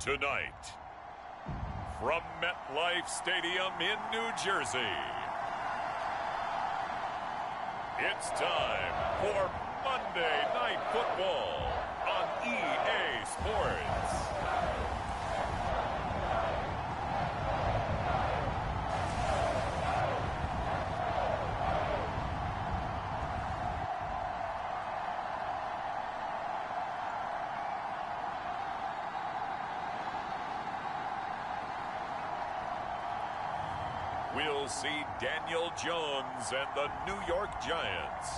Tonight, from MetLife Stadium in New Jersey, it's time for Monday Night Football on EA Sports. We'll see Daniel Jones and the New York Giants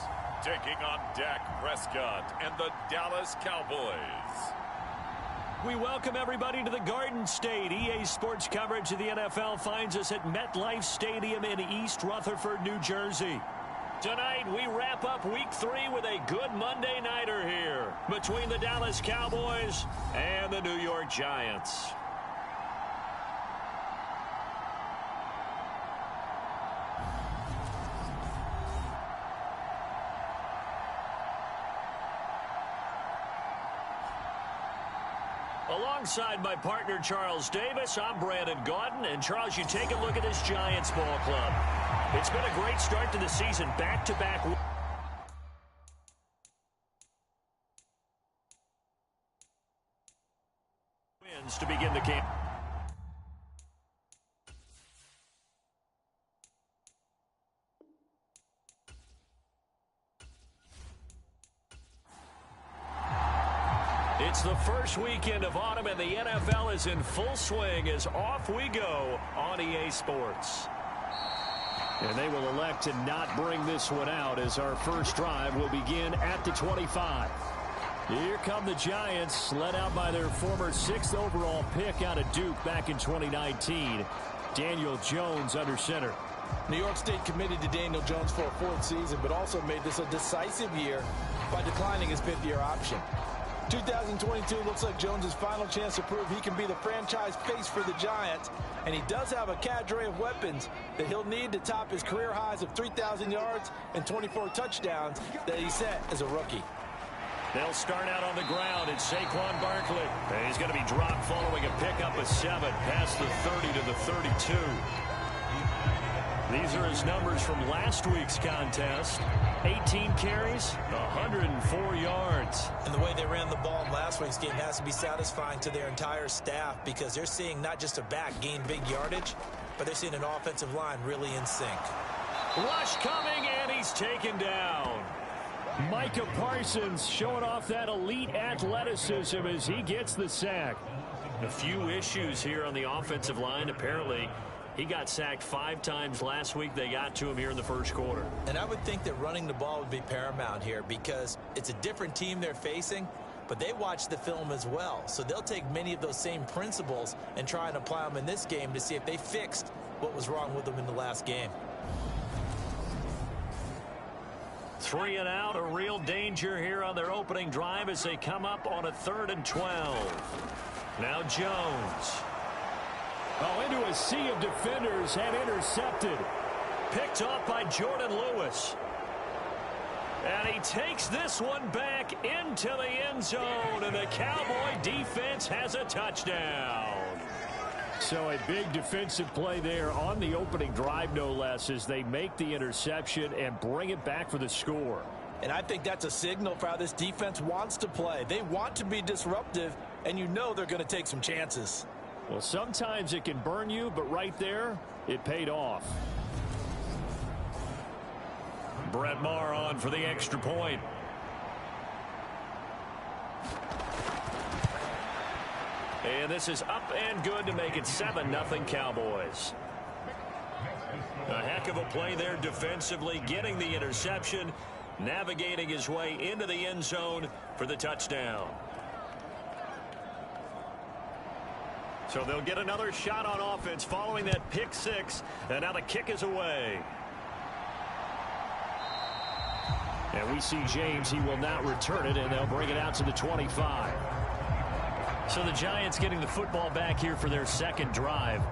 taking on Dak Prescott and the Dallas Cowboys. We welcome everybody to the Garden State. EA Sports coverage of the NFL finds us at MetLife Stadium in East Rutherford, New Jersey. Tonight, we wrap up Week 3 with a good Monday nighter here between the Dallas Cowboys and the New York Giants. Alongside my partner, Charles Davis, I'm Brandon Gaudin. And, Charles, you take a look at this Giants ball club. It's been a great start to the season, back-to-back wins to begin the game. It's the first weekend of autumn, and the NFL is in full swing as off we go on EA Sports. And they will elect to not bring this one out as our first drive will begin at the 25. Here come the Giants, led out by their former 6th overall pick out of Duke back in 2019. Daniel Jones under center. New York State committed to Daniel Jones for a 4th season, but also made this a decisive year by declining his 5th-year option. 2022 looks like Jones' final chance to prove he can be the franchise face for the Giants, and he does have a cadre of weapons that he'll need to top his career highs of 3,000 yards and 24 touchdowns that he set as a rookie. They'll start out on the ground. It's Saquon Barkley. And he's going to be dropped following a pickup of 7 past the 30 to the 32. These are his numbers from last week's contest. 18 carries, 104 yards. And the way they ran the ball in last week's game has to be satisfying to their entire staff because they're seeing not just a back gain big yardage, but they're seeing an offensive line really in sync. Rush coming, and he's taken down. Micah Parsons showing off that elite athleticism as he gets the sack. A few issues here on the offensive line. Apparently, he got sacked 5 times last week. They got to him here in the first quarter. And I would think that running the ball would be paramount here because it's a different team they're facing, but they watch the film as well. So they'll take many of those same principles and try and apply them in this game to see if they fixed what was wrong with them in the last game. 3 and out, a real danger here on their opening drive as they come up on a 3rd and 12. Now Jones. Oh, into a sea of defenders and intercepted. Picked off by Jordan Lewis. And he takes this one back into the end zone, and the Cowboy defense has a touchdown. So a big defensive play there on the opening drive, no less, as they make the interception and bring it back for the score. And I think that's a signal for how this defense wants to play. They want to be disruptive, and you know they're going to take some chances. Well, sometimes it can burn you, but right there, it paid off. Brett Maher on for the extra point. And this is up and good to make it 7-0 Cowboys. A heck of a play there defensively, getting the interception, navigating his way into the end zone for the touchdown. So they'll get another shot on offense following that pick 6, and now the kick is away. And we see James, he will not return it, and they'll bring it out to the 25. So the Giants getting the football back here for their 2nd drive.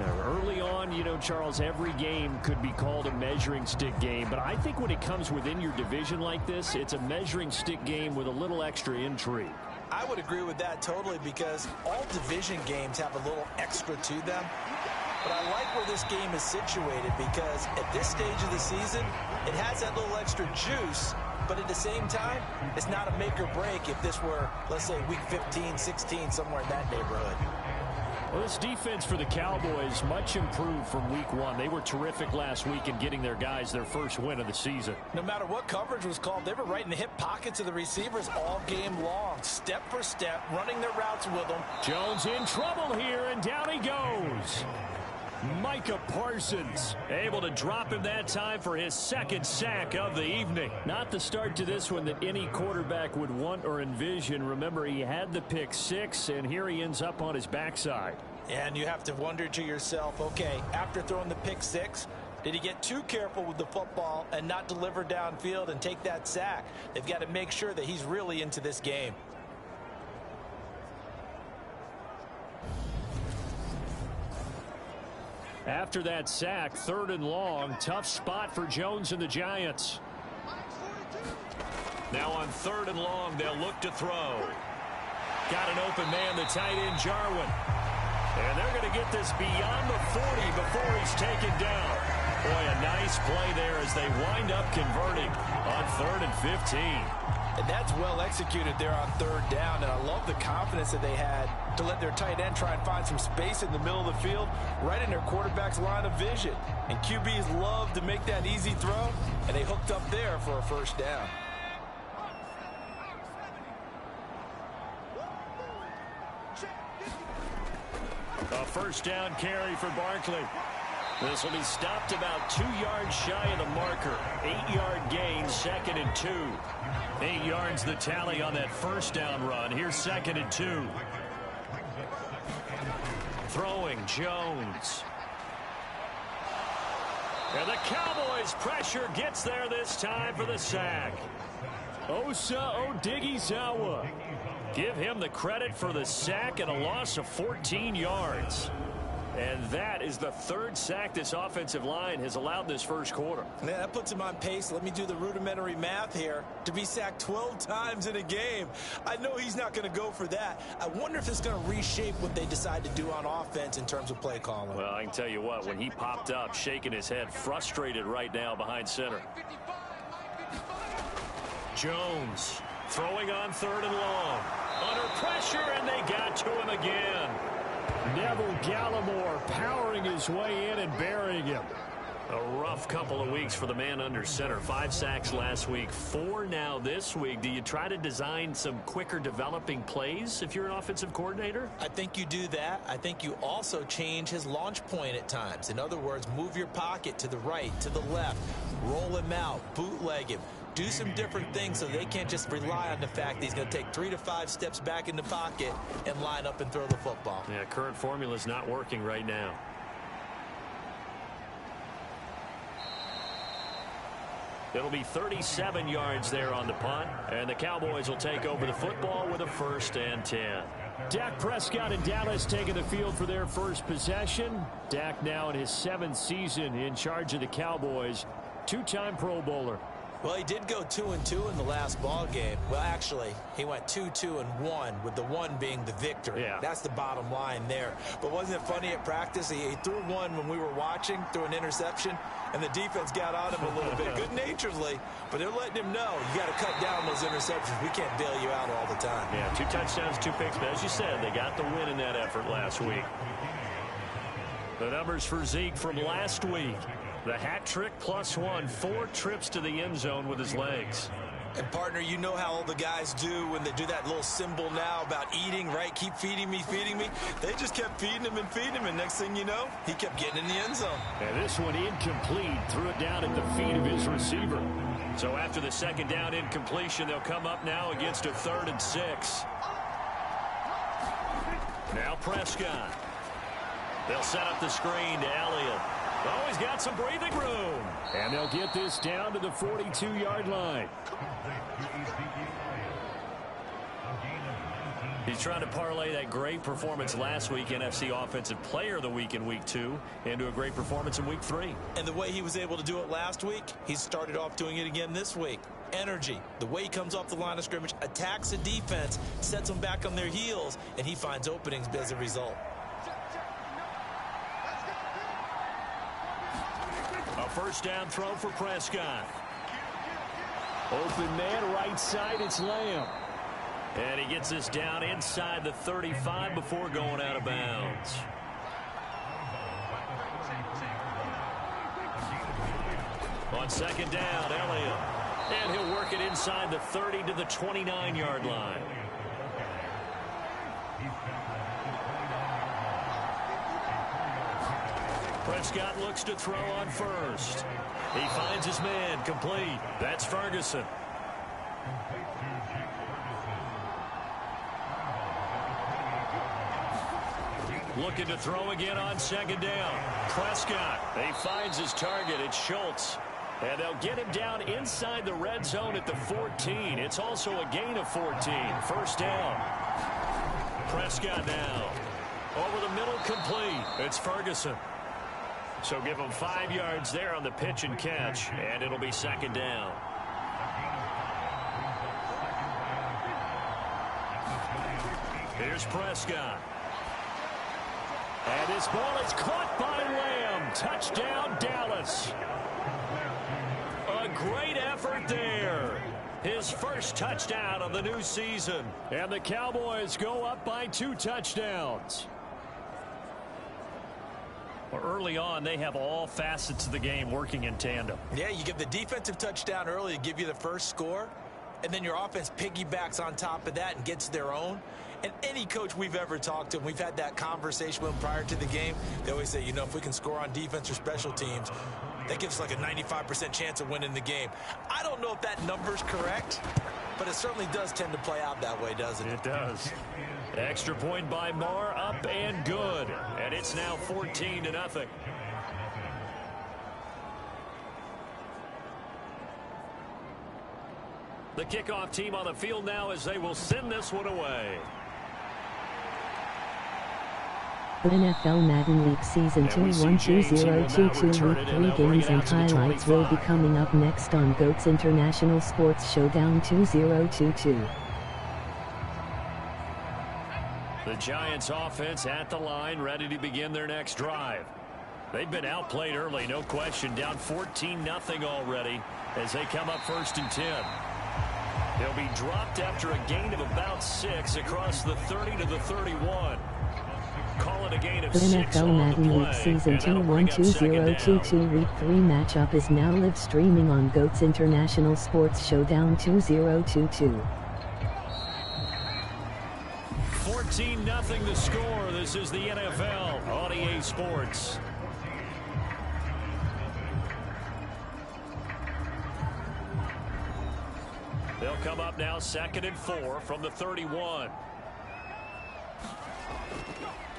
Now, early on, you know, Charles, every game could be called a measuring stick game, but I think when it comes within your division like this, it's a measuring stick game with a little extra intrigue. I would agree with that totally because all division games have a little extra to them. But I like where this game is situated because at this stage of the season, it has that little extra juice, but at the same time, it's not a make or break if this were, let's say, week 15, 16, somewhere in that neighborhood. Well, this defense for the Cowboys much improved from week 1. They were terrific last week in getting their guys their first win of the season. No matter what coverage was called, they were right in the hip pockets of the receivers all game long, step for step, running their routes with them. Jones in trouble here, and down he goes. Micah Parsons able to drop him that time for his second sack of the evening. Not the start to this one that any quarterback would want or envision. Remember, he had the pick 6, and here he ends up on his backside. And you have to wonder to yourself, okay, after throwing the pick 6, did he get too careful with the football and not deliver downfield and take that sack? They've got to make sure that he's really into this game. After that sack, 3rd and long, tough spot for Jones and the Giants. Now on 3rd and long, they'll look to throw. Got an open man, the tight end, Jarwin. And they're going to get this beyond the 40 before he's taken down. Boy, a nice play there as they wind up converting on 3rd and 15. And that's well executed there on 3rd down. And I love the confidence that they had to let their tight end try and find some space in the middle of the field, right in their quarterback's line of vision. And QBs love to make that easy throw, and they hooked up there for a 1st down. A 1st down carry for Barkley. This will be stopped about 2 yards shy of the marker. 8-yard gain, 2nd and 2. 8 yards the tally on that 1st down run. Here's 2nd and 2. Throwing, Jones. And the Cowboys pressure gets there this time for the sack. Osa Odighizuwa. Give him the credit for the sack and a loss of 14 yards. And that is the 3rd sack this offensive line has allowed this 1st quarter. Man, that puts him on pace. Let me do the rudimentary math here. To be sacked 12 times in a game. I know he's not going to go for that. I wonder if it's going to reshape what they decide to do on offense in terms of play calling. Well, I can tell you what, when he popped up, shaking his head, frustrated right now behind center. Jones throwing on 3rd and long. Under pressure, and they got to him again. Neville Gallimore powering his way in and burying him. A rough couple of weeks for the man under center. 5 sacks last week, 4 now this week. Do you try to design some quicker developing plays if you're an offensive coordinator? I think you do that. I think you also change his launch point at times. In other words, move your pocket to the right, to the left, roll him out, bootleg him. Do some different things so they can't just rely on the fact that he's going to take 3 to 5 steps back in the pocket and line up and throw the football. Yeah, current formula is not working right now. It'll be 37 yards there on the punt, and the Cowboys will take over the football with a 1st and 10. Dak Prescott and Dallas taking the field for their first possession. Dak now in his 7th season in charge of the Cowboys. 2-time Pro Bowler. Well, he did go 2-2 in the last ball game. Well, actually, he went 2-2-1, with the 1 being the victory. Yeah. That's the bottom line there. But wasn't it funny at practice? He threw one when we were watching, threw an interception, and the defense got on him a little bit, good-naturedly. But they're letting him know, you got to cut down those interceptions. We can't bail you out all the time. Yeah, 2 touchdowns, 2 picks. But as you said, they got the win in that effort last week. The numbers for Zeke from last week. The hat trick +1, 4 trips to the end zone with his legs. And, partner, you know how all the guys do when they do that little symbol now about eating, right? Keep feeding me, feeding me. They just kept feeding him, and next thing you know, he kept getting in the end zone. And this one incomplete, threw it down at the feet of his receiver. So after the 2nd down incompletion, they'll come up now against a 3rd and 6. Now Prescott. They'll set up the screen to Elliott. Oh, he's got some breathing room. And they'll get this down to the 42-yard line. He's trying to parlay that great performance last week, NFC Offensive Player of the Week in Week 2, into a great performance in Week 3. And the way he was able to do it last week, he started off doing it again this week. energy. The way he comes off the line of scrimmage, attacks the defense, sets them back on their heels, and he finds openings as a result. A first down throw for Prescott. Open man, right side, it's Lamb. And he gets this down inside the 35 before going out of bounds. On second down, Elliott. And he'll work it inside the 30 to the 29-yard line. Prescott looks to throw on first. He finds his man, complete. That's Ferguson. Looking to throw again on second down. Prescott, he finds his target. It's Schultz. And they'll get him down inside the red zone at the 14. It's also a gain of 14. First down. Prescott now. Over the middle, complete. It's Ferguson. So give him 5 yards there on the pitch and catch, and it'll be second down. Here's Prescott. And his ball is caught by Lamb. Touchdown, Dallas. A great effort there. His first touchdown of the new season. And the Cowboys go up by 2 touchdowns. Well, early on, they have all facets of the game working in tandem. Yeah, you get the defensive touchdown early to give you the first score, and then your offense piggybacks on top of that and gets their own. And any coach we've ever talked to, we've had that conversation with them prior to the game, they always say, you know, if we can score on defense or special teams, that gives us like a 95% chance of winning the game. I don't know if that number's correct, but it certainly does tend to play out that way, doesn't it? It does. Extra point by Marr, up and good. And it's now 14-0. The kickoff team on the field now as they will send this one away. NFL Madden League Season 2-1-2022 Week 3 games and highlights will be coming up next on GOAT's International Sports Showdown 2022. The Giants offense at the line, ready to begin their next drive. They've been outplayed early, no question, down 14-0 already as they come up 1st and 10. They'll be dropped after a gain of about 6 across the 30 to the 31. Call it a gain of 6 NFL Madden League Season 2-1-2022 Week 3 matchup is now live streaming on GOAT's International Sports Showdown 2022. 14-0 the score. This is the NFL on EA Sports. They'll come up now 2nd and 4 from the 31.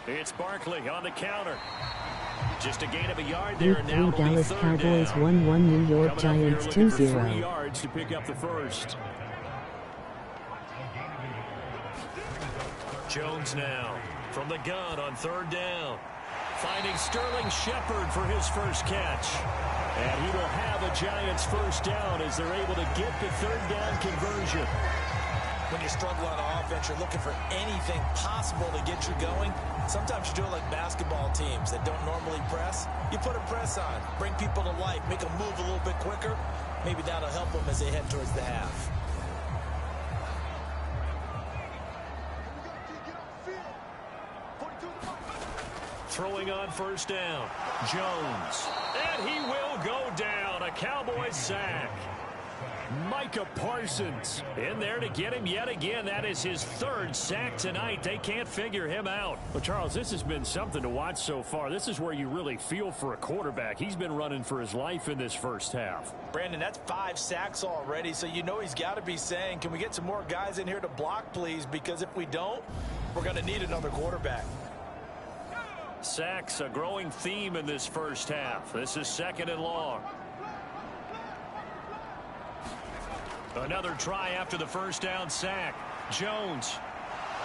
It's Barkley on the counter. Just a gain of a yard there. Week 3 Dallas Cowboys 1-1 New York Giants 2-0. 3 yards to pick up the first. Jones now from the gun on 3rd down. Finding Sterling Shepard for his first catch. And he will have a Giants first down as they're able to get the 3rd down conversion. When you struggle on offense, you're looking for anything possible to get you going. Sometimes you do it like basketball teams that don't normally press. You put a press on, bring people to life, make them move a little bit quicker. Maybe that'll help them as they head towards the half. Throwing on 1st down. Jones. And he will go down. A Cowboys sack. Micah Parsons in there to get him yet again. That is his 3rd sack tonight. They can't figure him out. Well, Charles, this has been something to watch so far. This is where you really feel for a quarterback. He's been running for his life in this first half. Brandon, that's 5 sacks already, so you know he's got to be saying, can we get some more guys in here to block, please? Because if we don't, we're going to need another quarterback. Sacks, a growing theme in this first half. This is 2nd and long. Another try after the first down sack. Jones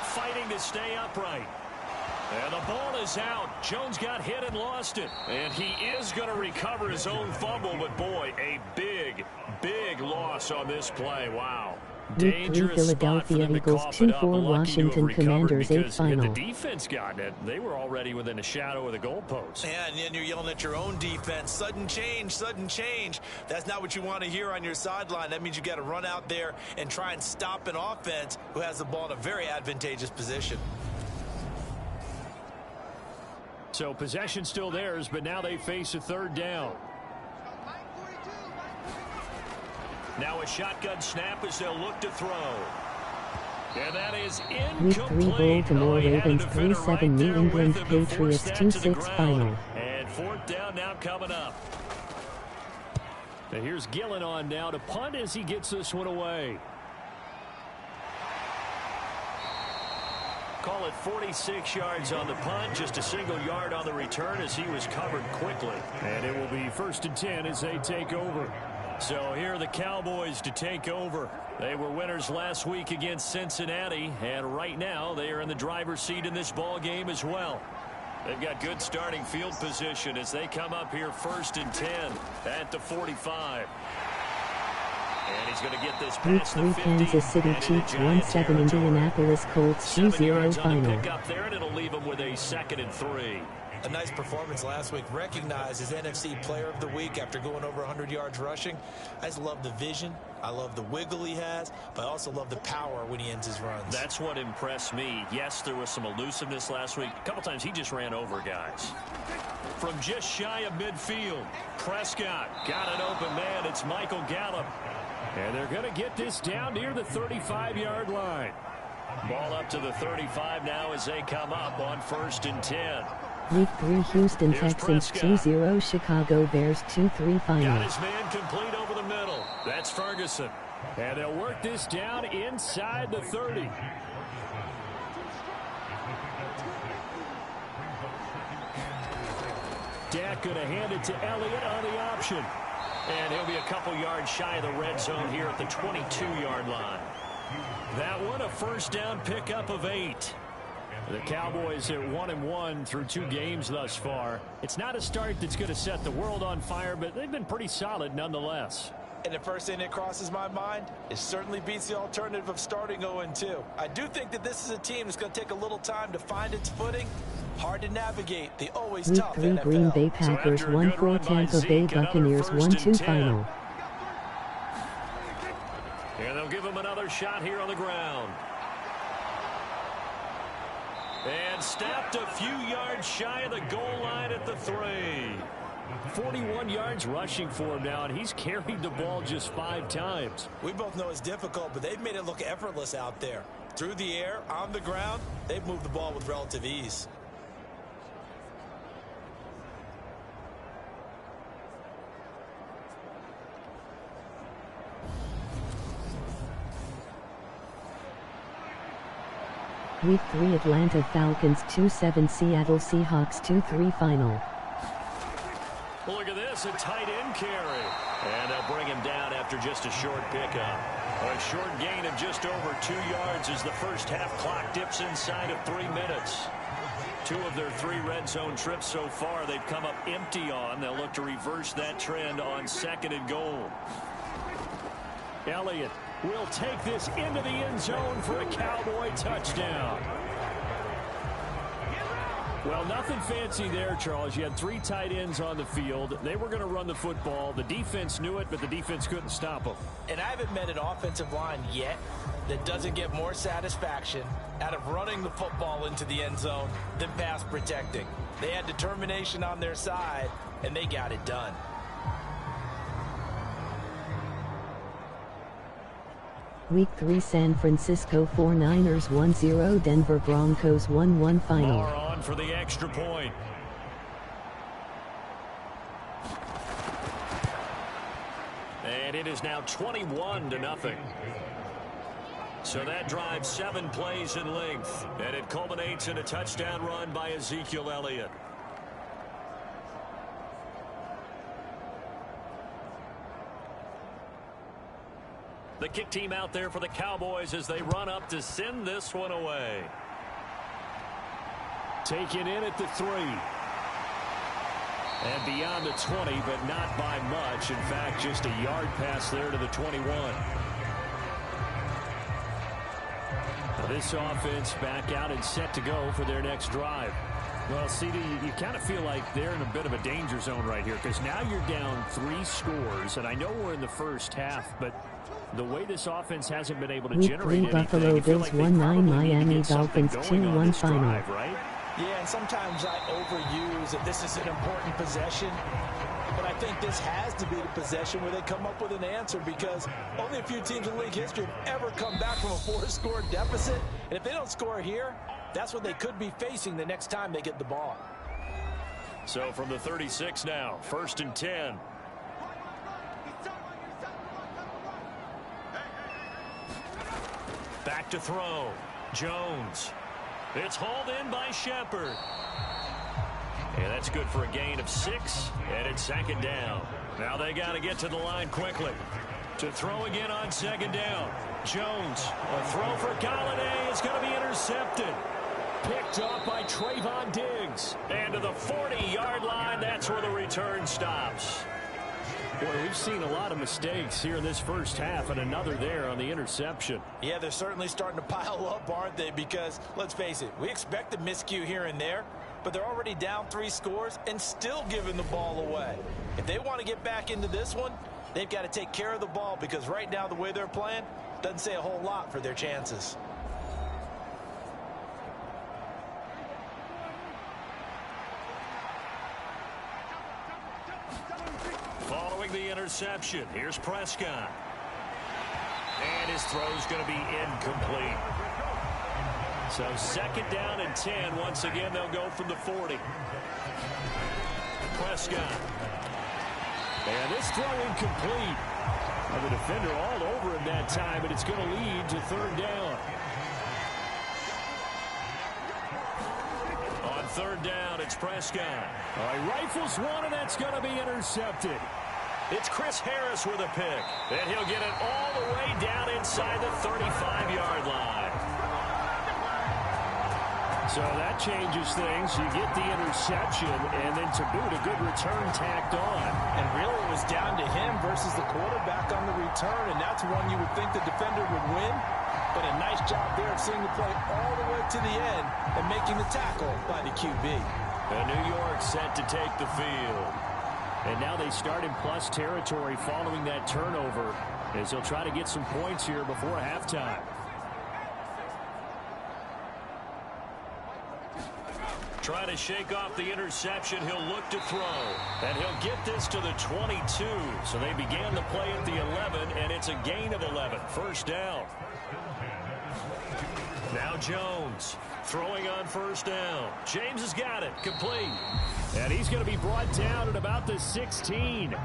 fighting to stay upright. And the ball is out. Jones got hit and lost it. And he is going to recover his own fumble. But, boy, a big, big loss loss on this play. Wow. Week 3 Philadelphia Eagles 2-4 Washington Commanders 8 final. If the defense got it, they were already within a shadow of the goalpost. Yeah, and then you're yelling at your own defense. Sudden change, sudden change. That's not what you want to hear on your sideline. That means you got to run out there and try and stop an offense who has the ball in a very advantageous position. So possession still theirs, but now they face a third down. Now a shotgun snap as they'll look to throw. And that is Week 3 incomplete. Baltimore Ravens 3-7 New England Patriots 2-6 final. And fourth down now coming up. And here's Gillen on now to punt as he gets this one away. Call it 46 yards on the punt, just a single yard on the return as he was covered quickly. And it will be 1st and 10 as they take over. So here are the Cowboys to take over. They were winners last week against Cincinnati, and right now they are in the driver's seat in this ball game as well. They've got good starting field position as they come up here 1st and 10 at the 45. And he's going to get this Week past 3 the 50. Kansas City Chiefs 1-7 Indianapolis Colts 2-0 final. Pick up there, and it'll leave them with a 2nd and 3. A nice performance last week, recognized as NFC Player of the Week after going over 100 yards rushing. I just love the vision. I love the wiggle he has, but I also love the power when he ends his runs. That's what impressed me. Yes, there was some elusiveness last week. A couple times he just ran over guys. From just shy of midfield, Prescott got an open man. It's Michael Gallup. And they're going to get this down near the 35-yard line. Ball up to the 35 now as they come up on 1st and 10. Week 3 Houston Here's Texans Prescott. 2-0 Chicago Bears 2-3 final. Got his man complete over the middle. That's Ferguson. And they'll work this down inside the 30. Dak going to hand it to Elliott on the option. And he'll be a couple yards shy of the red zone here at the 22-yard line. That one a 1st down pickup of 8. The Cowboys are 1-1 through 2 games thus far. It's not a start that's going to set the world on fire, but they've been pretty solid nonetheless. And the first thing that crosses my mind, it certainly beats the alternative of starting 0-2. I do think that this is a team that's going to take a little time to find its footing. Hard to navigate. The always Week tough 3 NFL. Green Bay Packers 1-4 Tampa Bay Buccaneers 1-2 final. And they'll give him another shot here on the ground. And snapped a few yards shy of the goal line at the 3. 41 yards rushing for him now, and he's carried the ball just 5 times. We both know it's difficult, but they've made it look effortless out there. Through the air, on the ground, they've moved the ball with relative ease. Week 3 Atlanta Falcons 2-7 Seattle Seahawks 2-3 final. Look at this, a tight end carry. And they'll bring him down after just a short pickup. A short gain of just over 2 yards as the first half clock dips inside of 3 minutes. 2 of their 3 red zone trips so far they've come up empty on. They'll look to reverse that trend on 2nd and goal. Elliott will take this into the end zone for a Cowboy touchdown. Well, nothing fancy there, Charles. You had 3 tight ends on the field. They were going to run the football. The defense knew it, but the defense couldn't stop them. And I haven't met an offensive line yet that doesn't get more satisfaction out of running the football into the end zone than pass protecting. They had determination on their side, and they got it done. Week 3 San Francisco 49ers 1-0 Denver Broncos 1-1 final. Moore on for the extra point. And it is now 21-0. So that drives 7 plays in length, and it culminates in a touchdown run by Ezekiel Elliott. The kick team out there for the Cowboys as they run up to send this one away. Taken in at the 3. And beyond the 20, but not by much. In fact, just a yard pass there to the 21. Now this offense back out and set to go for their next drive. Well, CD, you kind of feel like they're in a bit of a danger zone right here because now you're down 3 scores, and I know we're in the first half, but the way this offense hasn't been able to generate anything, Buffalo Bills like 1-9 Miami Dolphins 2-1 final. Drive, right? Yeah, and sometimes I overuse that this is an important possession, but I think this has to be the possession where they come up with an answer because only a few teams in league history have ever come back from a 4-score deficit, and if they don't score here, that's what they could be facing the next time they get the ball. So from the 36 now, 1st and 10. Back to throw. Jones. It's hauled in by Shepard. And that's good for a gain of 6, and it's 2nd down. Now they got to get to the line quickly. To throw again on 2nd down. Jones, a throw for Galladay is going to be intercepted. Picked up by Trayvon Diggs. And to the 40-yard line, that's where the return stops. Boy, we've seen a lot of mistakes here in this first half, and another there on the interception. Yeah, they're certainly starting to pile up, aren't they? Because, let's face it, we expect a miscue here and there, but they're already down 3 scores and still giving the ball away. If they want to get back into this one, they've got to take care of the ball because right now the way they're playing doesn't say a whole lot for their chances. Following the interception, here's Prescott. And his throw's going to be incomplete. So 2nd down and 10. Once again, they'll go from the 40. Prescott. And this throw incomplete. Well, the defender all over him that time, and it's going to lead to 3rd down. On 3rd down, it's Prescott. All right, rifles one, and that's going to be intercepted. It's Chris Harris with a pick, and he'll get it all the way down inside the 35-yard line. So that changes things. You get the interception, and then to boot, a good return tacked on. And really, it was down to him versus the quarterback on the return, and that's one you would think the defender would win. But a nice job there of seeing the play all the way to the end and making the tackle by the QB. And New York set to take the field. And now they start in plus territory following that turnover as they'll try to get some points here before halftime. Trying to shake off the interception. He'll look to throw. And he'll get this to the 22. So they began the play at the 11, and it's a gain of 11. 1st down. Now Jones throwing on 1st down. James has got it. Complete. And he's going to be brought down at about the 16.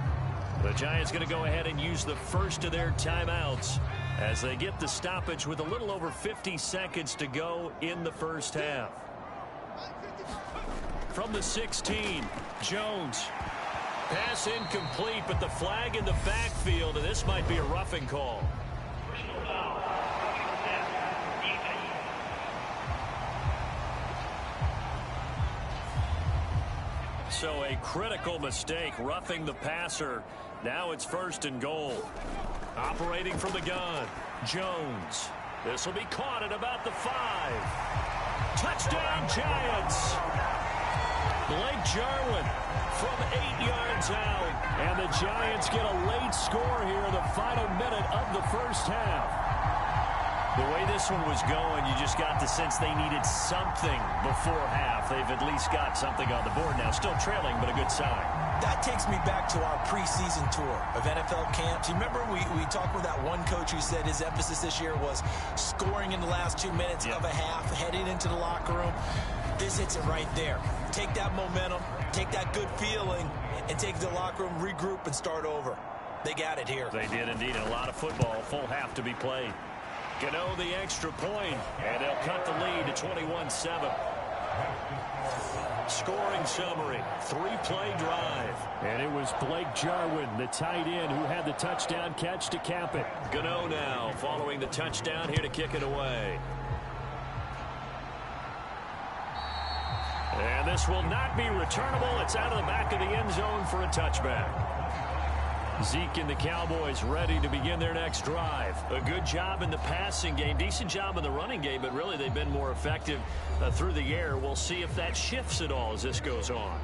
The Giants going to go ahead and use the first of their timeouts as they get the stoppage with a little over 50 seconds to go in the first half. From the 16, Jones. Pass incomplete, but the flag in the backfield, and this might be a roughing call. So a critical mistake, roughing the passer. Now it's 1st and goal. Operating from the gun, Jones. This will be caught at about the 5. Touchdown, Giants. Blake Jarwin from 8 yards out. And the Giants get a late score here in the final minute of the first half. The way this one was going, you just got the sense they needed something before half. They've at least got something on the board now. Still trailing, but a good sign. That takes me back to our preseason tour of NFL camps. You remember we talked with that one coach who said his emphasis this year was scoring in the last 2 minutes of a half, heading into the locker room. This hits it right there. Take that momentum, take that good feeling, and take the locker room, regroup, and start over. They got it here. They did indeed. A lot of football, full half to be played. Gano the extra point, and they'll cut the lead to 21-7. Scoring summary, 3-play drive. And it was Blake Jarwin, the tight end, who had the touchdown catch to cap it. Gano now following the touchdown here to kick it away. And this will not be returnable. It's out of the back of the end zone for a touchback. Zeke and the Cowboys ready to begin their next drive. A good job in the passing game, decent job in the running game, but really they've been more effective through the air. We'll see if that shifts at all as this goes on.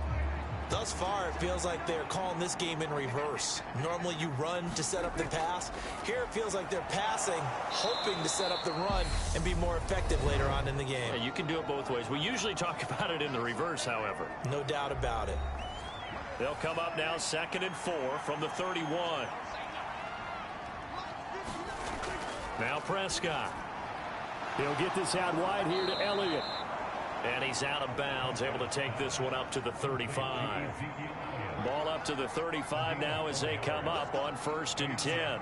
Thus far, it feels like they're calling this game in reverse. Normally you run to set up the pass. Here it feels like they're passing, hoping to set up the run and be more effective later on in the game. Yeah, you can do it both ways. We usually talk about it in the reverse, however. No doubt about it. They'll come up now 2nd and 4 from the 31. Now Prescott. He'll get this out wide here to Elliott. And he's out of bounds, able to take this one up to the 35. Ball up to the 35 now as they come up on 1st and 10.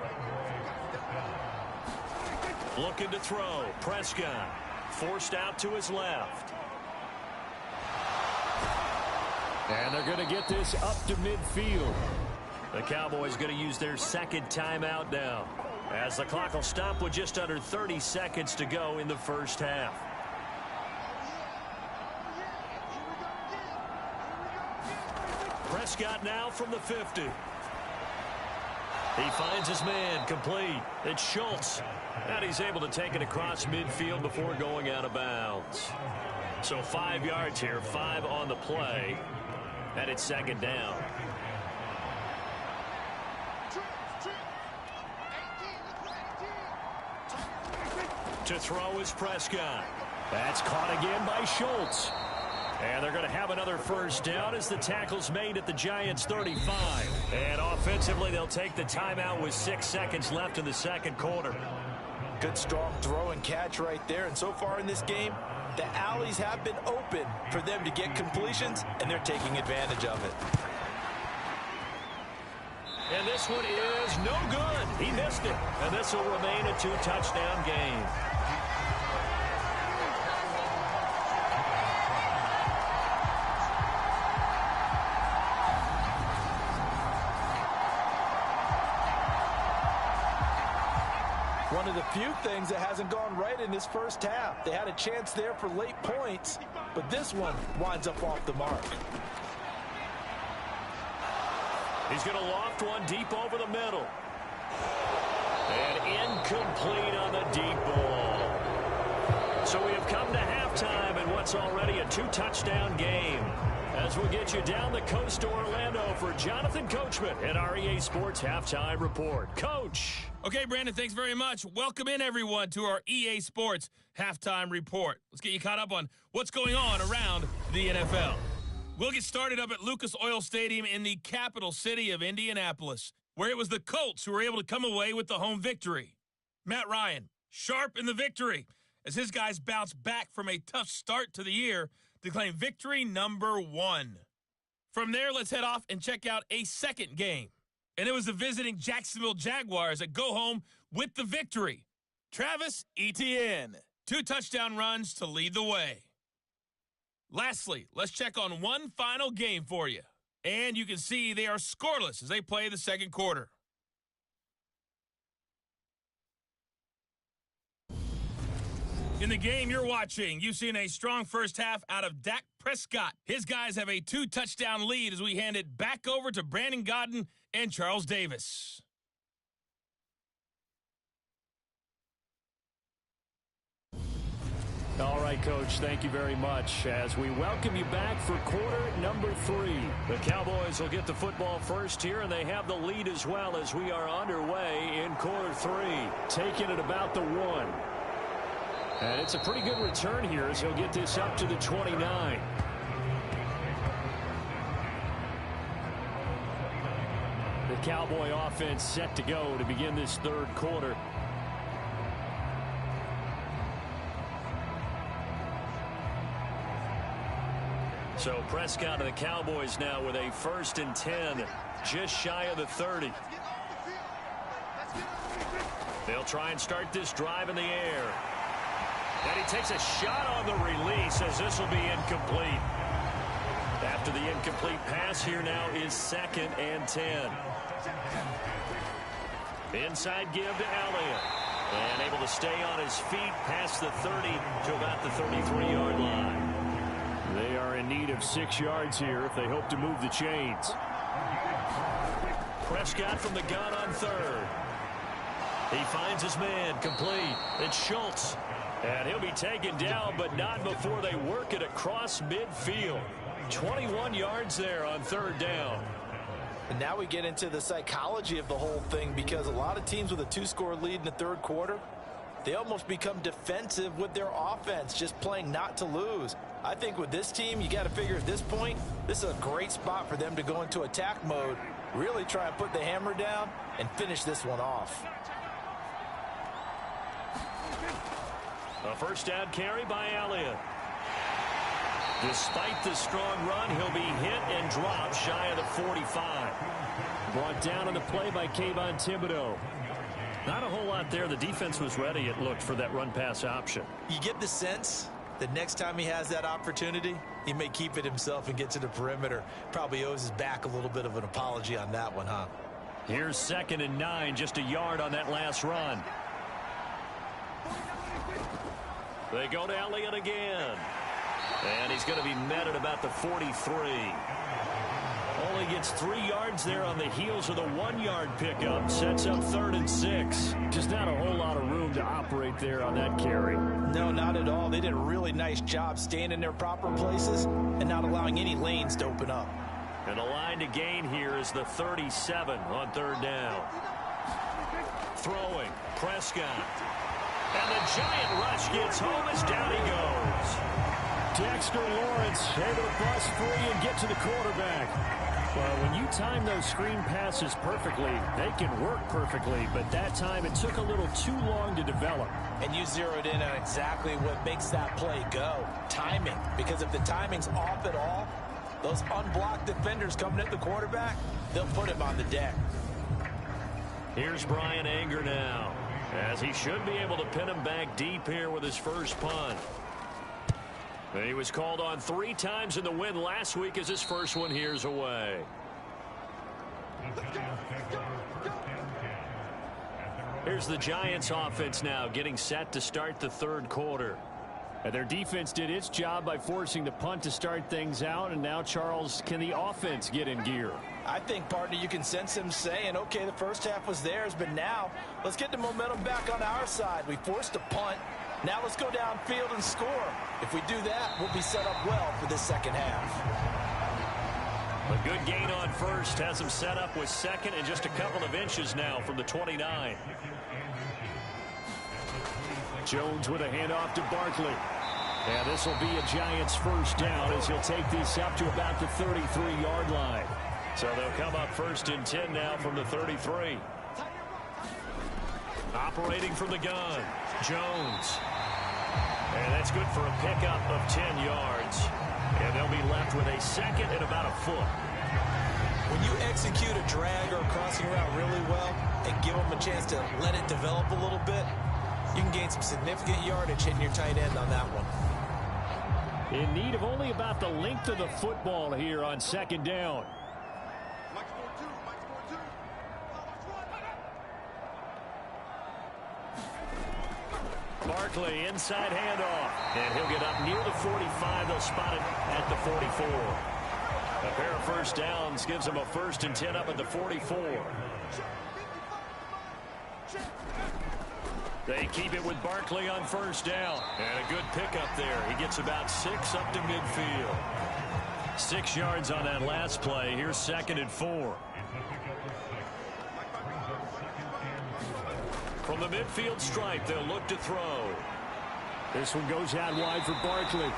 Looking to throw. Prescott forced out to his left. And they're going to get this up to midfield. The Cowboys going to use their 2nd timeout now, as the clock will stop with just under 30 seconds to go in the first half. Prescott now from the 50. He finds his man, complete. It's Schultz. And he's able to take it across midfield before going out of bounds. So 5 yards here, 5 on the play. And it's 2nd down. To throw is Prescott. That's caught again by Schultz. And they're going to have another first down as the tackle's made at the Giants' 35. And offensively, they'll take the timeout with 6 seconds left in the 2nd quarter. Good strong throw and catch right there. And so far in this game, the alleys have been open for them to get completions, and they're taking advantage of it. And this one is no good. He missed it. And this will remain a 2-touchdown game. One of the few things that hasn't gone right in this first half. They had a chance there for late points, but this one winds up off the mark. He's going to loft one deep over the middle. And incomplete on the deep ball. So we have come to halftime in what's already a 2-touchdown game. As we'll get you down the coast to Orlando for Jonathan Coachman at our EA Sports Halftime Report. Coach. Okay, Brandon, thanks very much. Welcome in, everyone, to our EA Sports Halftime Report. Let's get you caught up on what's going on around the NFL. We'll get started up at Lucas Oil Stadium in the capital city of Indianapolis, where it was the Colts who were able to come away with the home victory. Matt Ryan, sharp in the victory, as his guys bounced back from a tough start to the year to claim victory number 1. From there, let's head off and check out a second game. And it was the visiting Jacksonville Jaguars that go home with the victory. Travis Etienne, 2 touchdown runs to lead the way. Lastly, let's check on one final game for you. And you can see they are scoreless as they play the 2nd quarter. In the game you're watching, you've seen a strong first half out of Dak Prescott. His guys have a 2-touchdown lead as we hand it back over to Brandon Godden and Charles Davis. All right, Coach, thank you very much. As we welcome you back for quarter number 3. The Cowboys will get the football first here, and they have the lead as well as we are underway in quarter 3. Taking it about the 1. And it's a pretty good return here as he'll get this up to the 29. The Cowboy offense set to go to begin this 3rd quarter. So Prescott and the Cowboys now with a 1st and 10, just shy of the 30. They'll try and start this drive in the air. And he takes a shot on the release as this will be incomplete. After the incomplete pass, here now is 2nd and 10. Inside give to Elliott. And able to stay on his feet past the 30 to about the 33-yard line. They are in need of 6 yards here if they hope to move the chains. Prescott from the gun on third. He finds his man, complete. It's Schultz. And he'll be taken down, but not before they work it across midfield. 21 yards there on third down. And now we get into the psychology of the whole thing, because a lot of teams with a 2-score lead in the third quarter, they almost become defensive with their offense, just playing not to lose. I think with this team, you got to figure at this point, this is a great spot for them to go into attack mode, really try and put the hammer down and finish this one off. A first down carry by Elliott. Despite the strong run, he'll be hit and dropped shy of the 45. Brought down on the play by Kayvon Thibodeau. Not a whole lot there. The defense was ready, it looked, for that run-pass option. You get the sense that next time he has that opportunity, he may keep it himself and get to the perimeter. Probably owes his back a little bit of an apology on that one, huh? Here's 2nd and 9, just a yard on that last run. They go to Elliott again. And he's going to be met at about the 43. Only gets 3 yards there on the heels of the 1-yard pickup. Sets up 3rd and 6. Just not a whole lot of room to operate there on that carry. No, not at all. They did a really nice job staying in their proper places and not allowing any lanes to open up. And the line to gain here is the 37 on 3rd down. Throwing, Prescott. And the giant rush gets home as down he goes. Dexter Lawrence able to bust free and get to the quarterback. Well, when you time those screen passes perfectly, they can work perfectly, but that time it took a little too long to develop. And you zeroed in on exactly what makes that play go. Timing. Because if the timing's off at all, those unblocked defenders coming at the quarterback, they'll put him on the deck. Here's Brian Anger now, as he should be able to pin him back deep here with his first punt. He was called on 3 times in the win last week as his first one here's away. Here's the Giants offense now getting set to start the third quarter. And their defense did its job by forcing the punt to start things out. And now, Charles, can the offense get in gear? I think, partner, you can sense him saying, okay, the first half was theirs, but now let's get the momentum back on our side. We forced a punt. Now let's go downfield and score. If we do that, we'll be set up well for the second half. A good gain on first has him set up with second and just a couple of inches now from the 29. Jones with a handoff to Barkley. And this will be a Giants first down as he'll take this up to about the 33-yard line. So they'll come up 1st and 10 now from the 33. Operating from the gun, Jones. And that's good for a pickup of 10 yards. And they'll be left with a second and about a foot. When you execute a drag or a crossing route really well and give them a chance to let it develop a little bit, you can gain some significant yardage hitting your tight end on that one. In need of only about the length of the football here on 2nd down. Barkley, inside handoff. And he'll get up near the 45. They'll spot it at the 44. A pair of first downs gives them a 1st and 10 up at the 44. They keep it with Barkley on first down. And a good pickup there. He gets about 6 up to midfield. 6 yards on that last play. Here's 2nd and 4. From the midfield stripe, they'll look to throw. This one goes out wide for Barkley.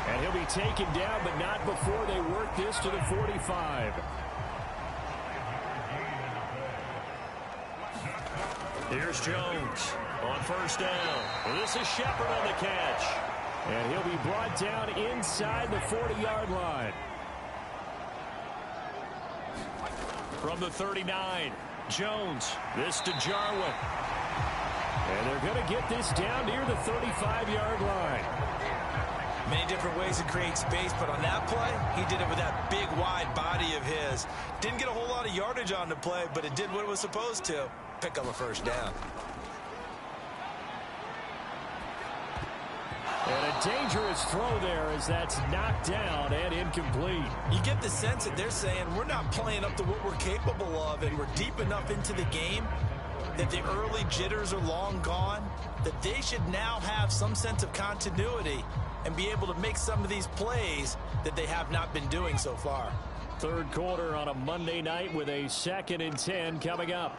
And he'll be taken down, but not before they work this to the 45. Here's Jones on first down. And this is Shepard on the catch. And he'll be brought down inside the 40-yard line. From the 39, Jones. This to Jarwin. And they're going to get this down near the 35-yard line. Many different ways to create space, but on that play, he did it with that big, wide body of his. Didn't get a whole lot of yardage on the play, but it did what it was supposed to. Pick up a first down. And a dangerous throw there as that's knocked down and incomplete. You get the sense that they're saying we're not playing up to what we're capable of, and we're deep enough into the game that the early jitters are long gone, that they should now have some sense of continuity and be able to make some of these plays that they have not been doing so far. Third quarter on a Monday night with a 2nd and 10 coming up.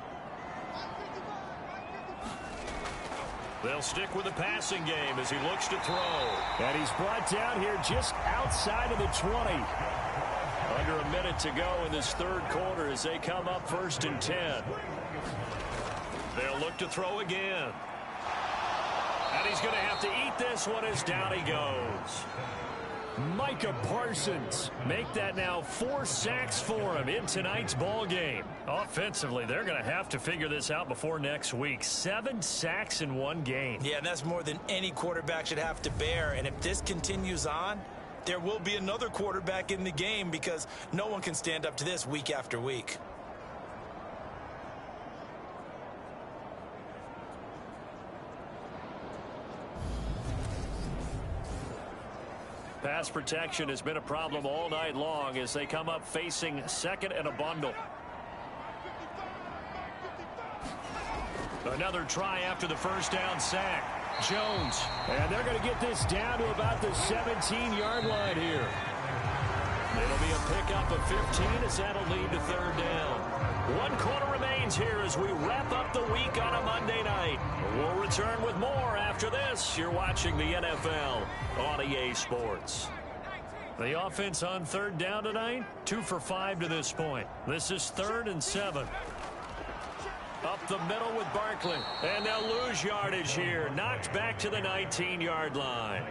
They'll stick with the passing game as he looks to throw. And he's brought down here just outside of the 20. Under a minute to go in this third quarter as they come up 1st and 10. They'll look to throw again. And he's going to have to eat this one as down he goes. Micah Parsons make that now 4 sacks for him in tonight's ball game. Offensively, they're going to have to figure this out before next week. 7 sacks in one game. Yeah, and that's more than any quarterback should have to bear. And if this continues on, there will be another quarterback in the game because no one can stand up to this week after week. Pass protection has been a problem all night long as they come up facing 2nd and a bundle. Another try after the first down sack. Jones. And they're going to get this down to about the 17-yard line here. It'll be a pickup of 15 as that'll lead to 3rd down. 1 quarter remains here as we wrap up the week on a Monday night. We'll return with more after this. You're watching the NFL on EA Sports. The offense on 3rd down tonight, 2 for 5 to this point. This is 3rd and 7. Up the middle with Barkley. And they'll lose yardage here. Knocked back to the 19-yard line.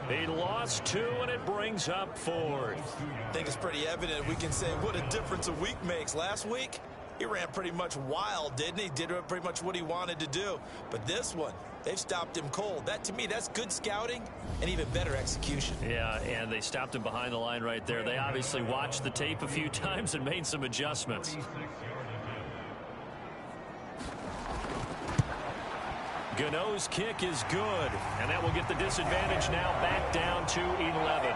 He lost 2, and it brings up 4th. I think it's pretty evident we can say what a difference a week makes. Last week, he ran pretty much wild, didn't he? Did pretty much what he wanted to do. But this one, they've stopped him cold. That, to me, that's good scouting and even better execution. Yeah, and they stopped him behind the line right there. They obviously watched the tape a few times and made some adjustments. Gano's kick is good, and that will get the disadvantage now back down to 11.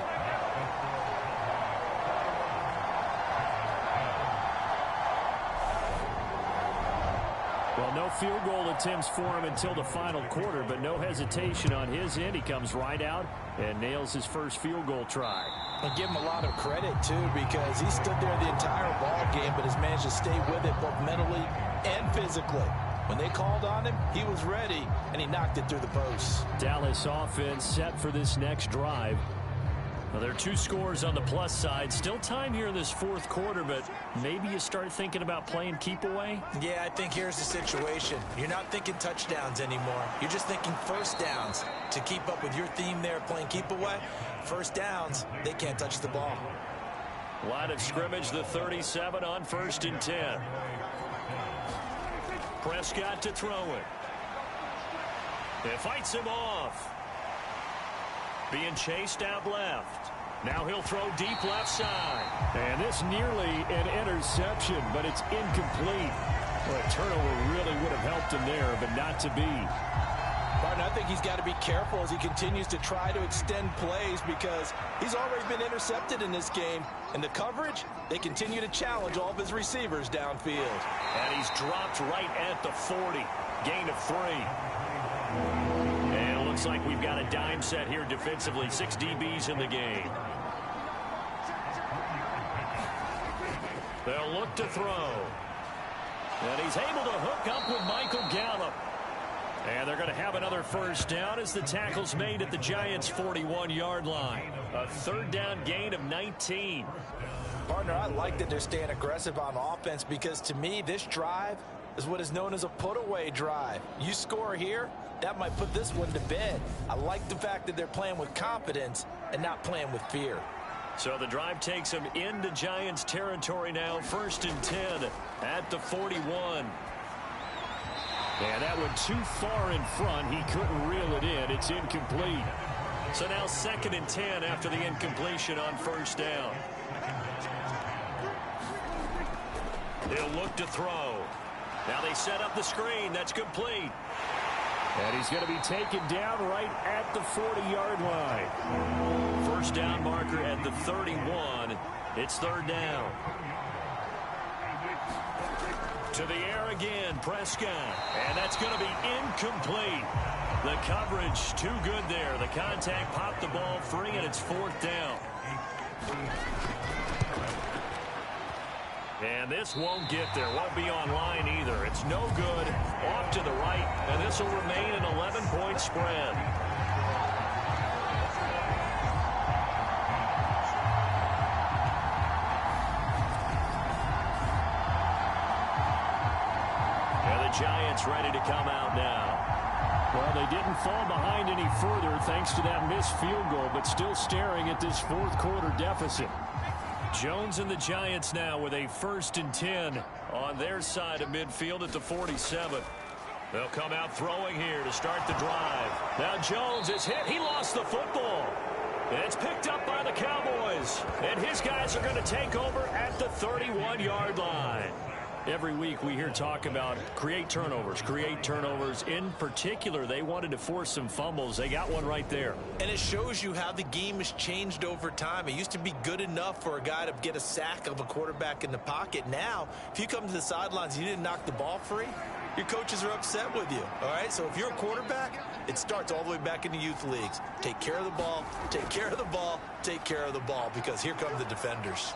Well, no field goal attempts for him until the final quarter, but no hesitation on his end. He comes right out and nails his first field goal try. And give him a lot of credit, too, because he stood there the entire ball game, but has managed to stay with it both mentally and physically. When they called on him, he was ready, and he knocked it through the posts. Dallas offense set for this next drive. Well, there are 2 scores on the plus side. Still time here in this 4th quarter, but maybe you start thinking about playing keep away? Yeah, I think here's the situation. You're not thinking touchdowns anymore. You're just thinking first downs. To keep up with your theme there, playing keep away, first downs, they can't touch the ball. Line of scrimmage, the 37 on 1st and 10. Prescott to throw it. It fights him off. Being chased out left. Now he'll throw deep left side. And this nearly an interception, but it's incomplete. Well, a turnover really would have helped him there, but not to be. Barton, I think he's got to be careful as he continues to try to extend plays because he's already been intercepted in this game. And the coverage, they continue to challenge all of his receivers downfield. And he's dropped right at the 40. Gain of 3. And it looks like we've got a dime set here defensively. 6 DBs in the game. They'll look to throw. And he's able to hook up with Michael Gallup. And they're going to have another first down as the tackle's made at the Giants' 41-yard line. A 3rd down gain of 19. Partner, I like that they're staying aggressive on offense because to me, this drive is what is known as a put-away drive. You score here, that might put this one to bed. I like the fact that they're playing with confidence and not playing with fear. So the drive takes them into Giants territory now. 1st and 10 at the 41. And that went too far in front. He couldn't reel it in. It's incomplete. So now 2nd and 10 after the incompletion on 1st down. He'll look to throw. Now they set up the screen. That's complete. And he's going to be taken down right at the 40-yard line. First down marker at the 31. It's third down. To the air again, Prescott. And that's going to be incomplete. The coverage too good there. The contact popped the ball free, and it's fourth down. And this won't get there. Won't be online either. It's no good. Off to the right, and this will remain an 11-point spread. And the Giants ready to come out now. Well, they didn't fall behind any further thanks to that missed field goal, but still staring at this fourth quarter deficit. Jones and the Giants now with a 1st and 10 on their side of midfield at the 47. They'll come out throwing here to start the drive. Now Jones is hit. He lost the football. And it's picked up by the Cowboys. And his guys are going to take over at the 31-yard line. Every week we hear talk about create turnovers. In particular, they wanted to force some fumbles. They got one right there. And it shows you how the game has changed over time. It used to be good enough for a guy to get a sack of a quarterback in the pocket. Now, if you come to the sidelines and you didn't knock the ball free, your coaches are upset with you. All right, so if you're a quarterback, it starts all the way back in the youth leagues. Take care of the ball, take care of the ball, take care of the ball, because here come the defenders.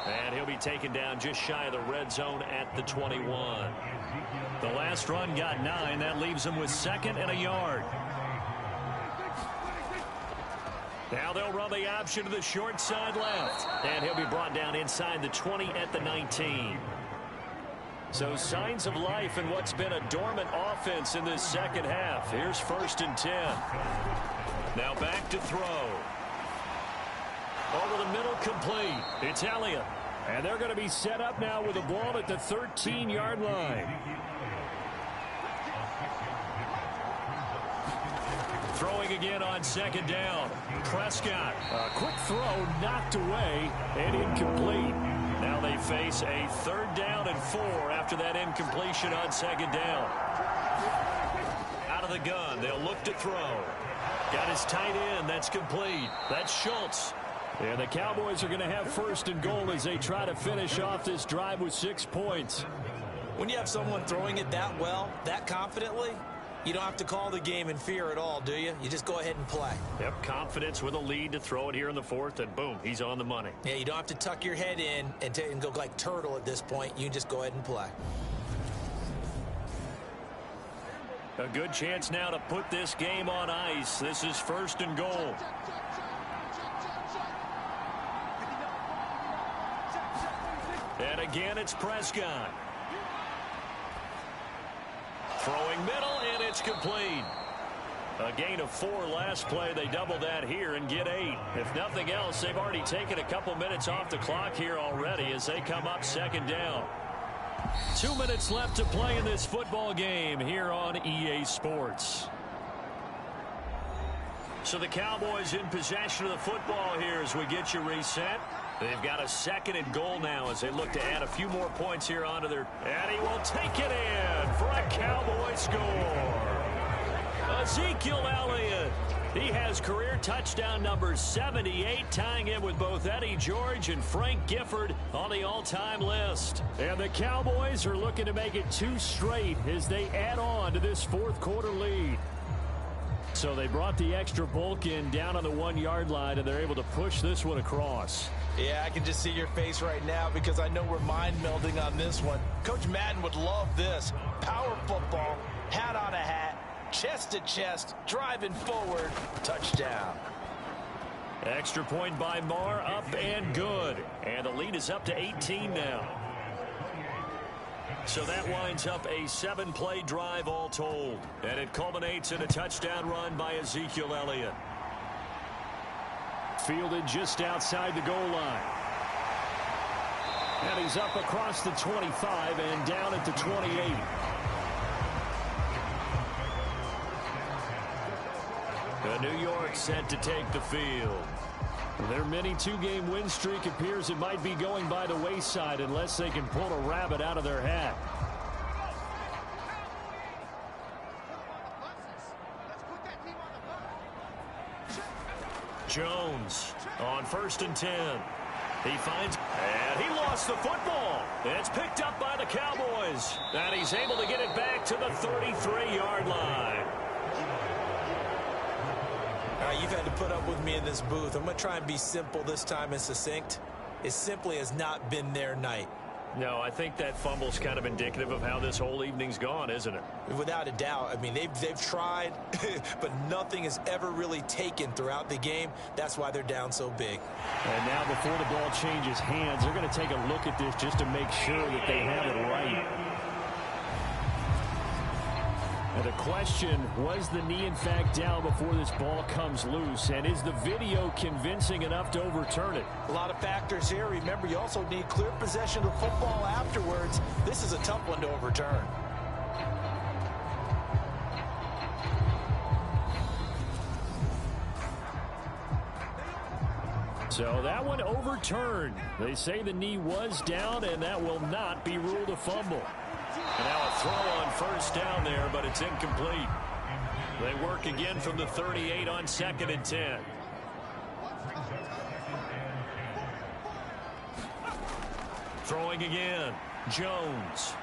And he'll be taken down just shy of the red zone at the 21. The last run got 9. That leaves him with 2nd and a yard. Now they'll run the option to the short side left. And he'll be brought down inside the 20 at the 19. So signs of life in what's been a dormant offense in this second half. Here's 1st and 10. Now back to throw. Over the middle, complete. It's Elliott. And they're going to be set up now with the ball at the 13-yard line. Throwing again on 2nd down. Prescott. A quick throw knocked away and incomplete. Now they face a 3rd down and 4 after that incompletion on 2nd down. Out of the gun, they'll look to throw. Got his tight end. That's complete. That's Schultz. And the Cowboys are going to have 1st and goal as they try to finish off this drive with 6 points. When you have someone throwing it that well, that confidently, you don't have to call the game in fear at all, do you? You just go ahead and play. Yep, confidence with a lead to throw it here in the 4th, and boom, he's on the money. Yeah, you don't have to tuck your head in and go like turtle at this point. You can just go ahead and play. A good chance now to put this game on ice. This is 1st and goal. And again, it's Prescott. Throwing middle, and it's complete. A gain of 4 last play. They double that here and get 8. If nothing else, they've already taken a couple minutes off the clock here already as they come up 2nd down. 2 minutes left to play in this football game here on EA Sports. So the Cowboys in possession of the football here as we get you reset. They've got a 2nd and goal now as they look to add a few more points here onto their... And he will take it in for a Cowboy score. Ezekiel Elliott. He has career touchdown number 78, tying him with both Eddie George and Frank Gifford on the all-time list. And the Cowboys are looking to make it 2 straight as they add on to this 4th quarter lead. So they brought the extra bulk in down on the 1-yard line, and they're able to push this one across. Yeah, I can just see your face right now because I know we're mind melding on this one. Coach Madden would love this. Power football, hat on a hat, chest to chest, driving forward, touchdown. Extra point by Marr, up and good. And the lead is up to 18 now. So that winds up a 7-play drive all told. And it culminates in a touchdown run by Ezekiel Elliott. Fielded just outside the goal line. And he's up across the 25 and down at the 28. New York set to take the field. Their mini 2-game win streak appears it might be going by the wayside unless they can pull a rabbit out of their hat. Jones on 1st and 10. He finds, and he lost the football. It's picked up by the Cowboys. And he's able to get it back to the 33-yard line. All right, you've had to put up with me in this booth. I'm going to try and be simple this time and succinct. It simply has not been their night. No, I think that fumble's kind of indicative of how this whole evening's gone, isn't it? Without a doubt. I mean, they've tried, but nothing has ever really taken throughout the game. That's why they're down so big. And now before the ball changes hands, they're going to take a look at this just to make sure that they have it right. And the question, was the knee in fact down before this ball comes loose? And is the video convincing enough to overturn it? A lot of factors here. Remember, you also need clear possession of the football afterwards. This is a tough one to overturn. So that one overturned. They say the knee was down, and that will not be ruled a fumble. And now a throw on 1st down there, but it's incomplete. They work again from the 38 on 2nd and 10. Throwing again. Jones.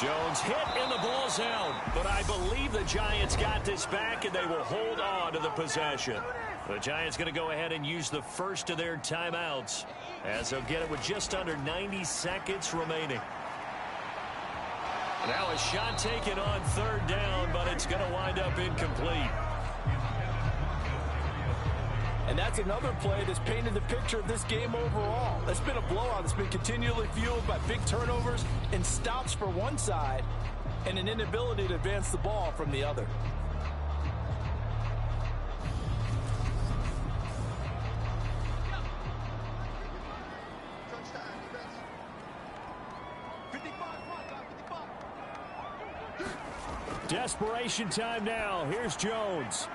Jones hit and the ball's out. But I believe the Giants got this back and they will hold on to the possession. The Giants going to go ahead and use the first of their timeouts as they'll get it with just under 90 seconds remaining. Now a shot taken on 3rd down, but it's going to wind up incomplete. And that's another play that's painted the picture of this game overall. It's been a blowout that's been continually fueled by big turnovers and stops for one side and an inability to advance the ball from the other. Desperation time now. Here's Jones.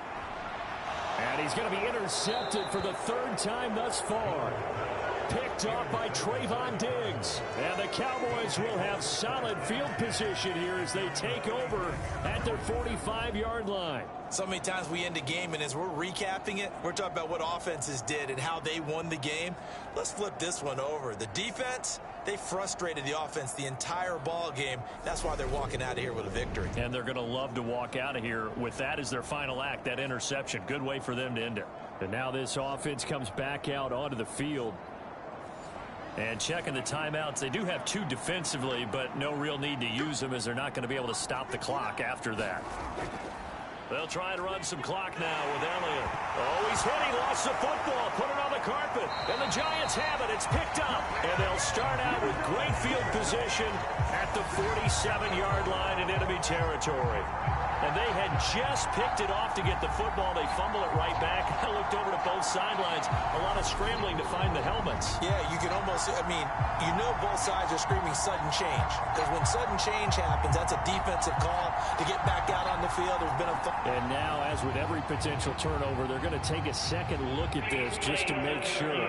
And he's going to be intercepted for the 3rd time thus far. Picked off by Trayvon Diggs. And the Cowboys will have solid field position here as they take over at their 45-yard line. So many times we end a game, and as we're recapping it, we're talking about what offenses did and how they won the game. Let's flip this one over. The defense, they frustrated the offense the entire ball game. That's why they're walking out of here with a victory. And they're going to love to walk out of here with that as their final act, that interception. Good way for them to end it. And now this offense comes back out onto the field. And checking the timeouts, they do have 2 defensively, but no real need to use them as they're not going to be able to stop the clock after that. They'll try and run some clock now with Elliott. Oh, he's hit. He lost the football. Put it on the carpet. And the Giants have it. It's picked up. And they'll start out with great field position at the 47-yard line in enemy territory. And they had just picked it off to get the football. They fumble it right back. I looked over to both sidelines. A lot of scrambling to find the helmets. Yeah, you can almost, I mean, you know both sides are screaming sudden change. Because when sudden change happens, that's a defensive call to get back out on the field. There's been a... And now, as with every potential turnover, they're going to take a second look at this just to make sure.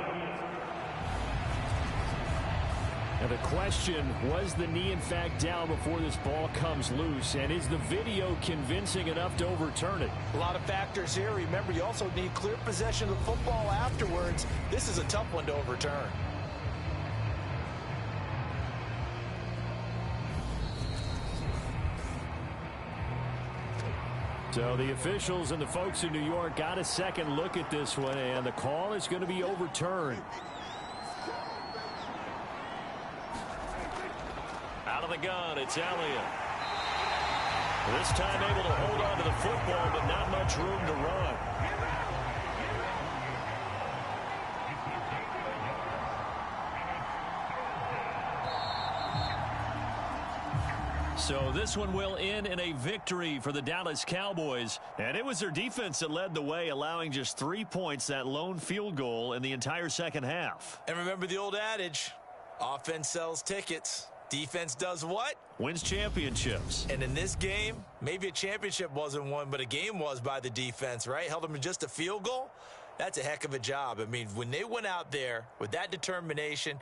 And the question, was the knee in fact down before this ball comes loose? And is the video convincing enough to overturn it? A lot of factors here. Remember, you also need clear possession of the football afterwards. This is a tough one to overturn. So the officials and the folks in New York got a second look at this one, and the call is going to be overturned. Out of the gun, it's Elliott. This time able to hold on to the football, but not much room to run. So this one will end in a victory for the Dallas Cowboys. And it was their defense that led the way, allowing just 3 points, that lone field goal in the entire second half. And remember the old adage, offense sells tickets. Defense does what? Wins championships. And in this game, maybe a championship wasn't won, but a game was by the defense, right? Held them to just a field goal. That's a heck of a job. I mean, when they went out there with that determination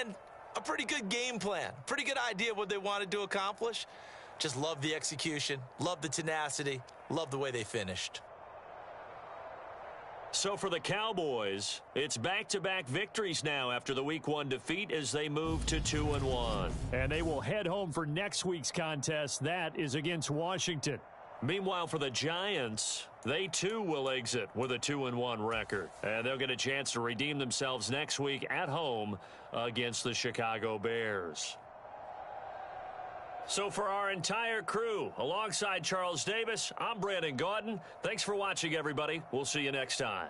and a pretty good game plan, pretty good idea of what they wanted to accomplish, just love the execution, love the tenacity, love the way they finished. So for the Cowboys, it's back-to-back victories now after the Week 1 defeat as they move to 2-1. And they will head home for next week's contest. That is against Washington. Meanwhile, for the Giants, they too will exit with a 2-1 record. And they'll get a chance to redeem themselves next week at home against the Chicago Bears. So for our entire crew, alongside Charles Davis, I'm Brandon Gaudin. Thanks for watching, everybody. We'll see you next time.